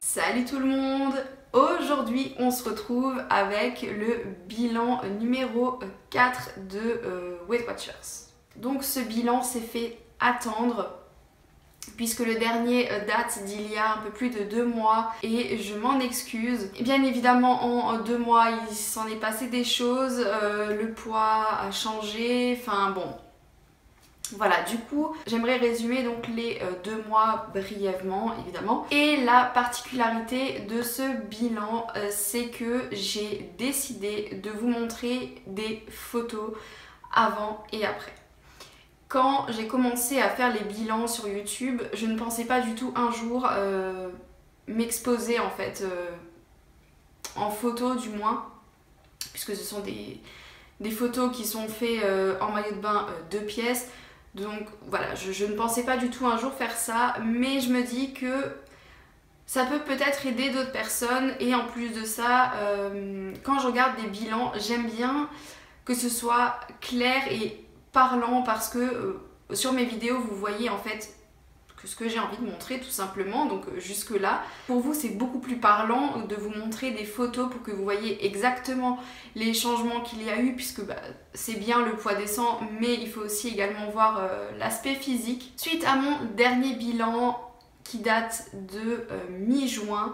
Salut tout le monde! Aujourd'hui on se retrouve avec le bilan numéro 4 de Weight Watchers. Donc ce bilan s'est fait attendre puisque le dernier date d'il y a un peu plus de 2 mois et je m'en excuse. Bien évidemment en 2 mois il s'en est passé des choses, le poids a changé, enfin bon. Voilà, du coup, j'aimerais résumer donc les 2 mois brièvement, évidemment. Et la particularité de ce bilan, c'est que j'ai décidé de vous montrer des photos avant et après. Quand j'ai commencé à faire les bilans sur YouTube, je ne pensais pas du tout un jour m'exposer en fait, en photo du moins, puisque ce sont des photos qui sont faites en maillot de bain 2 pièces. Donc voilà, je ne pensais pas du tout un jour faire ça, mais je me dis que ça peut peut-être aider d'autres personnes. Et en plus de ça, quand je regarde des bilans, j'aime bien que ce soit clair et parlant, parce que sur mes vidéos vous voyez en fait que ce que j'ai envie de montrer tout simplement. Donc jusque là, pour vous c'est beaucoup plus parlant de vous montrer des photos pour que vous voyez exactement les changements qu'il y a eu, puisque c'est bien, le poids descend, mais il faut aussi également voir l'aspect physique. Suite à mon dernier bilan qui date de mi-juin,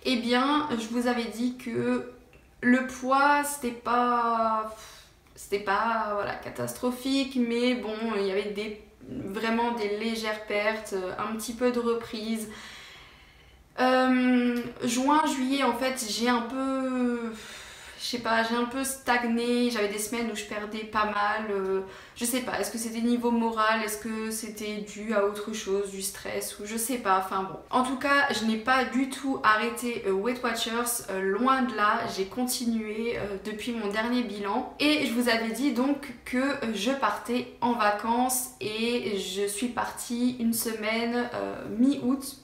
eh bien je vous avais dit que le poids c'était pas voilà, catastrophique, mais bon, il y avait vraiment des légères pertes, un petit peu de reprise. Juin, juillet, en fait, j'ai un peu... Je sais pas, j'ai un peu stagné, j'avais des semaines où je perdais pas mal, je sais pas, est-ce que c'était niveau moral, est-ce que c'était dû à autre chose, du stress, ou je sais pas, enfin bon. En tout cas, je n'ai pas du tout arrêté Weight Watchers, loin de là, j'ai continué depuis mon dernier bilan. Et je vous avais dit donc que je partais en vacances et je suis partie une semaine mi-août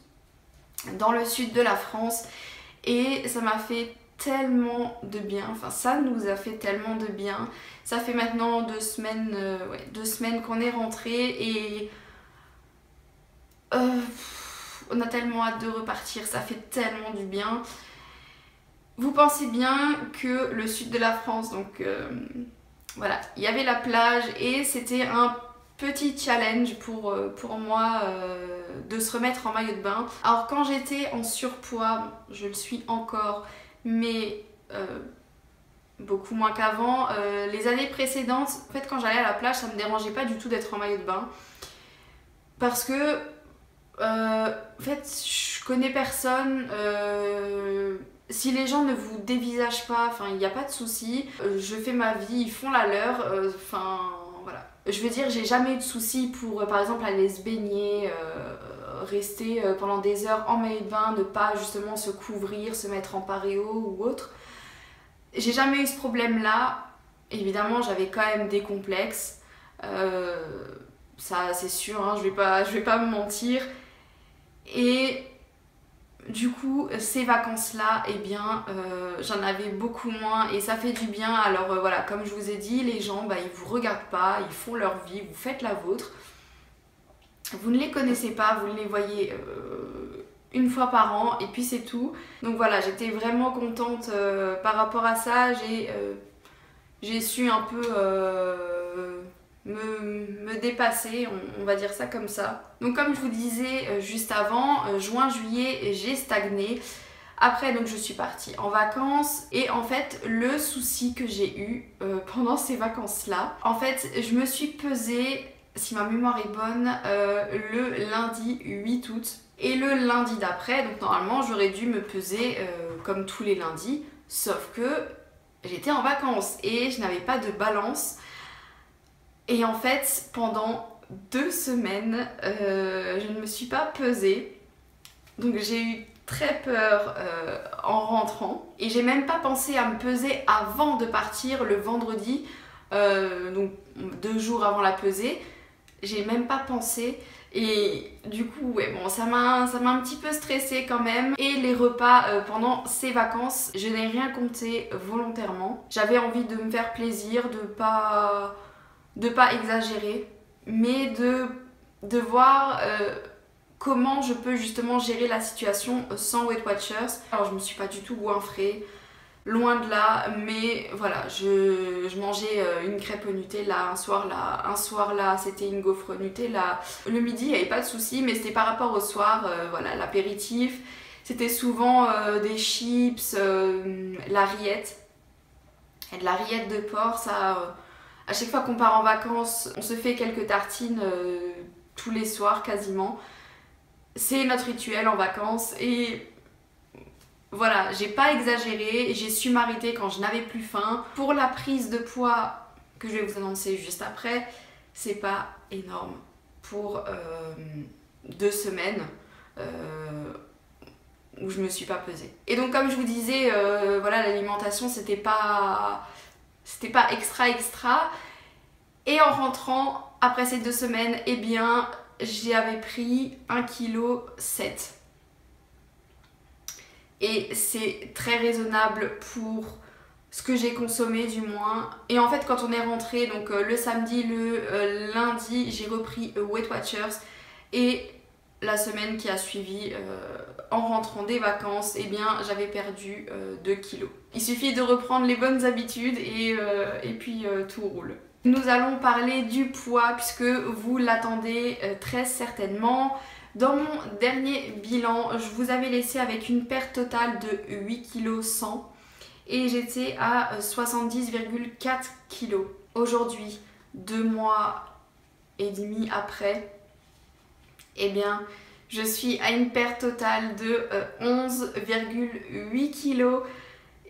dans le sud de la France et ça m'a fait tellement de bien, enfin ça nous a fait tellement de bien. Ça fait maintenant 2 semaines, 2 semaines qu'on est rentré et on a tellement hâte de repartir, ça fait tellement du bien. Vous pensez bien que le sud de la France, donc voilà, il y avait la plage et c'était un petit challenge pour moi de se remettre en maillot de bain. Alors quand j'étais en surpoids, je le suis encore, mais beaucoup moins qu'avant. Les années précédentes, en fait quand j'allais à la plage, ça me dérangeait pas du tout d'être en maillot de bain, parce que en fait je connais personne, si les gens ne vous dévisagent pas, enfin il n'y a pas de souci, je fais ma vie, ils font la leur, enfin voilà. Je veux dire, j'ai jamais eu de soucis pour par exemple aller se baigner, rester pendant des heures en maillot de bain, ne pas justement se couvrir, se mettre en paréo ou autre. J'ai jamais eu ce problème là. Évidemment j'avais quand même des complexes, ça c'est sûr, hein, je vais pas me mentir. Et du coup ces vacances là, eh bien j'en avais beaucoup moins et ça fait du bien. Alors voilà, comme je vous ai dit, les gens ils vous regardent pas, ils font leur vie, vous faites la vôtre. Vous ne les connaissez pas, vous les voyez une fois par an et puis c'est tout. Donc voilà, j'étais vraiment contente par rapport à ça. J'ai su un peu me dépasser, on va dire ça comme ça. Donc comme je vous disais juste avant, juin, juillet, j'ai stagné. Après donc je suis partie en vacances et en fait le souci que j'ai eu pendant ces vacances là, en fait je me suis pesée, si ma mémoire est bonne, le lundi 8 août. Et le lundi d'après, donc normalement j'aurais dû me peser comme tous les lundis, sauf que j'étais en vacances et je n'avais pas de balance. Et en fait pendant 2 semaines, je ne me suis pas pesée. Donc j'ai eu très peur en rentrant. Et j'ai même pas pensé à me peser avant de partir le vendredi, donc 2 jours avant la pesée. J'ai même pas pensé. Et du coup ouais bon, ça m'a un petit peu stressée quand même. Et les repas pendant ces vacances, je n'ai rien compté volontairement. J'avais envie de me faire plaisir, de pas exagérer. mais de voir comment je peux justement gérer la situation sans Weight Watchers. Alors je me suis pas du tout goinfrée, loin de là, mais voilà, je mangeais une crêpe au Nutella un soir là c'était une gaufre Nutella. Le midi il n'y avait pas de souci, mais c'était par rapport au soir, voilà, l'apéritif. C'était souvent des chips, la rillette. Et de la rillette de porc, ça, à chaque fois qu'on part en vacances, on se fait quelques tartines tous les soirs quasiment. C'est notre rituel en vacances et voilà, j'ai pas exagéré, j'ai su m'arrêter quand je n'avais plus faim. Pour la prise de poids que je vais vous annoncer juste après, c'est pas énorme pour 2 semaines. Où je me suis pas pesée. Et donc comme je vous disais, voilà, l'alimentation c'était pas extra. Et en rentrant, après ces 2 semaines, eh bien j'avais pris 1,7 kg. Et c'est très raisonnable pour ce que j'ai consommé du moins. Et en fait quand on est rentré, donc le samedi, le lundi, j'ai repris Weight Watchers. Et la semaine qui a suivi, en rentrant des vacances, eh bien j'avais perdu 2 kilos. Il suffit de reprendre les bonnes habitudes et puis tout roule. Nous allons parler du poids puisque vous l'attendez très certainement. Dans mon dernier bilan, je vous avais laissé avec une perte totale de 8,1 kg et j'étais à 70,4 kg. Aujourd'hui, 2 mois et demi après, eh bien, je suis à une perte totale de 11,8 kg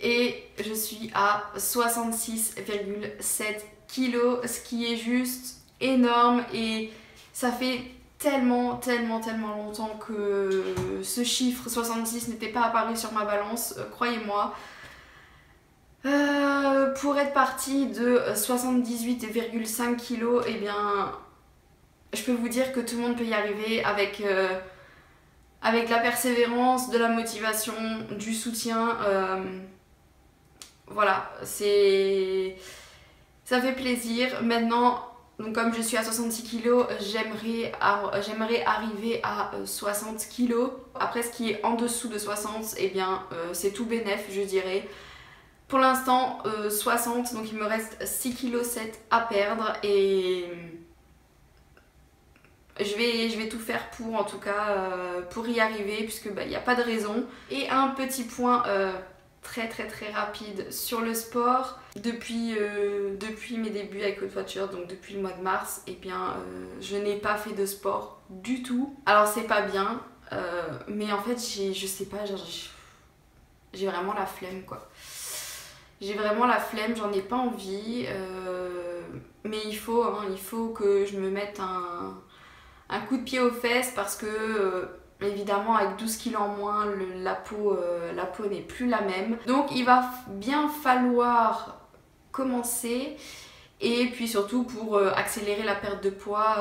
et je suis à 66,7 kg, ce qui est juste énorme et ça fait tellement longtemps que ce chiffre 66 n'était pas apparu sur ma balance, croyez-moi. Pour être partie de 78,5 kg, eh bien je peux vous dire que tout le monde peut y arriver avec la persévérance, de la motivation, du soutien. Voilà, ça fait plaisir. Maintenant, donc comme je suis à 66 kg, j'aimerais arriver à 60 kg. Après, ce qui est en dessous de 60, eh bien, c'est tout bénef, je dirais. Pour l'instant, 60, donc il me reste 6,7 kg à perdre et je vais tout faire pour, en tout cas, pour y arriver, puisque il n'y a pas de raison. Et un petit point très rapide sur le sport. Depuis mes débuts avec Weight Watchers, donc depuis le mois de mars, eh bien, je n'ai pas fait de sport du tout. Alors c'est pas bien, mais en fait, je sais pas, j'ai vraiment la flemme, quoi. J'ai vraiment la flemme, j'en ai pas envie, mais il faut que je me mette un coup de pied aux fesses parce que évidemment avec 12 kg en moins la peau n'est plus la même, donc il va bien falloir commencer. Et puis surtout pour accélérer la perte de poids,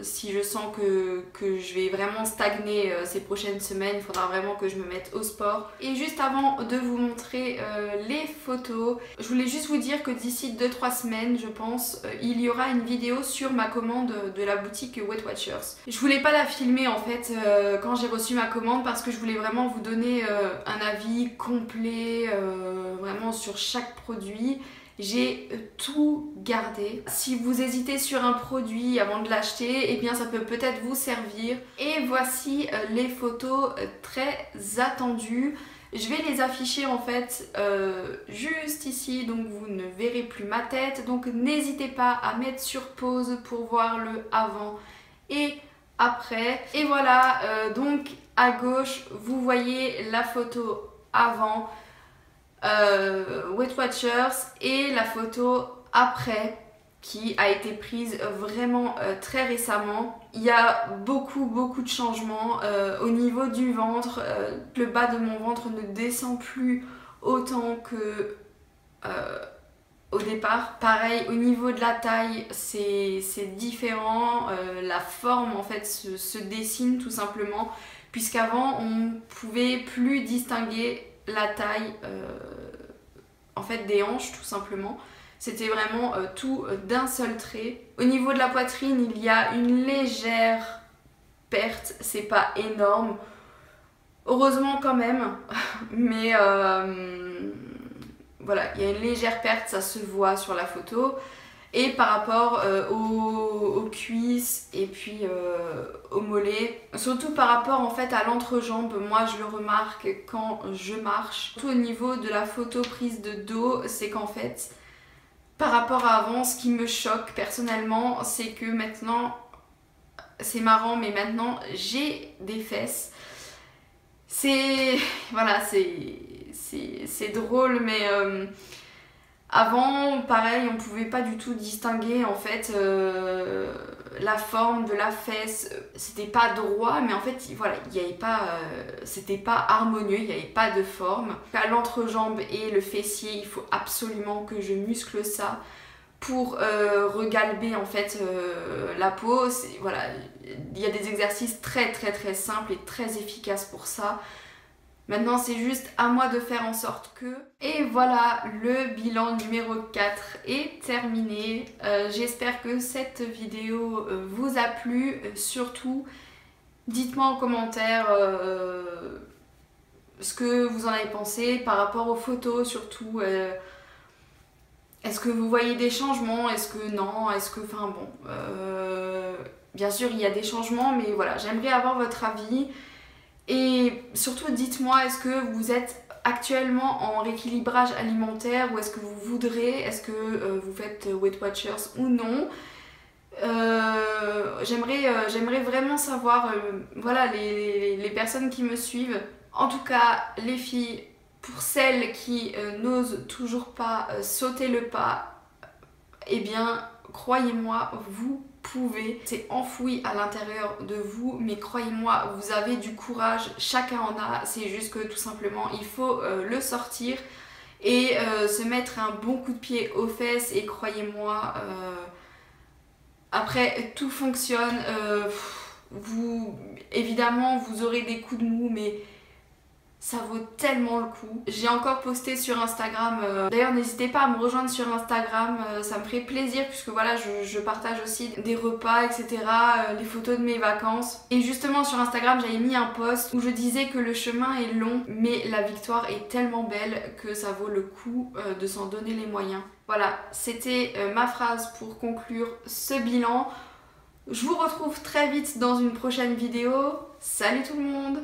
si je sens que je vais vraiment stagner ces prochaines semaines, il faudra vraiment que je me mette au sport. Et juste avant de vous montrer les photos, je voulais juste vous dire que d'ici 2-3 semaines, je pense, il y aura une vidéo sur ma commande de la boutique Weight Watchers. Je voulais pas la filmer en fait quand j'ai reçu ma commande parce que je voulais vraiment vous donner un avis complet vraiment sur chaque produit. J'ai tout gardé. Si vous hésitez sur un produit avant de l'acheter, eh bien ça peut peut-être vous servir. Et voici les photos très attendues. Je vais les afficher en fait juste ici, donc vous ne verrez plus ma tête. Donc n'hésitez pas à mettre sur pause pour voir le avant et après. Et voilà, donc à gauche, vous voyez la photo avant. Weight Watchers et la photo après qui a été prise vraiment très récemment. Il y a beaucoup de changements au niveau du ventre. Le bas de mon ventre ne descend plus autant que au départ. Pareil, au niveau de la taille, c'est différent. La forme en fait se dessine tout simplement, puisqu'avant on pouvait plus distinguer la taille en fait des hanches tout simplement, C'était vraiment tout d'un seul trait. Au niveau de la poitrine, il y a une légère perte, c'est pas énorme. Heureusement quand même, mais voilà, il y a une légère perte, ça se voit sur la photo. Et par rapport aux cuisses et puis aux mollets, surtout par rapport en fait à l'entrejambe, moi je le remarque quand je marche. Tout au niveau de la photo prise de dos, c'est qu'en fait, par rapport à avant, ce qui me choque personnellement, c'est que maintenant, c'est marrant, mais maintenant j'ai des fesses. C'est... voilà, c'est drôle, mais avant, pareil, on pouvait pas du tout distinguer en fait la forme de la fesse. C'était pas droit, mais en fait, voilà, il y avait pas... c'était pas harmonieux, il n'y avait pas de forme. À l'entrejambe et le fessier, il faut absolument que je muscle ça pour regalber en fait la peau. Voilà, il y a des exercices très simples et très efficaces pour ça. Maintenant c'est juste à moi de faire en sorte que... Et voilà, le bilan numéro 4 est terminé. J'espère que cette vidéo vous a plu. Surtout, dites-moi en commentaire ce que vous en avez pensé par rapport aux photos surtout. Est-ce que vous voyez des changements? Est-ce que non? Est-ce que... Enfin bon... bien sûr, il y a des changements, mais voilà, j'aimerais avoir votre avis. Et surtout, dites-moi, est-ce que vous êtes actuellement en rééquilibrage alimentaire ou est-ce que vous voudrez? Est-ce que vous faites Weight Watchers ou non? J'aimerais vraiment savoir, voilà, les personnes qui me suivent. En tout cas, les filles... Pour celles qui n'osent toujours pas sauter le pas, eh bien, croyez-moi, vous pouvez. C'est enfoui à l'intérieur de vous, mais croyez-moi, vous avez du courage, chacun en a. C'est juste que tout simplement, il faut le sortir et se mettre un bon coup de pied aux fesses. Et croyez-moi, après, tout fonctionne. Évidemment, vous aurez des coups de mou, mais... ça vaut tellement le coup. J'ai encore posté sur Instagram. D'ailleurs, n'hésitez pas à me rejoindre sur Instagram. Ça me ferait plaisir puisque voilà, je partage aussi des repas, etc. Les photos de mes vacances. Et justement, sur Instagram, j'avais mis un post où je disais que le chemin est long, mais la victoire est tellement belle que ça vaut le coup de s'en donner les moyens. Voilà, c'était ma phrase pour conclure ce bilan. Je vous retrouve très vite dans une prochaine vidéo. Salut tout le monde!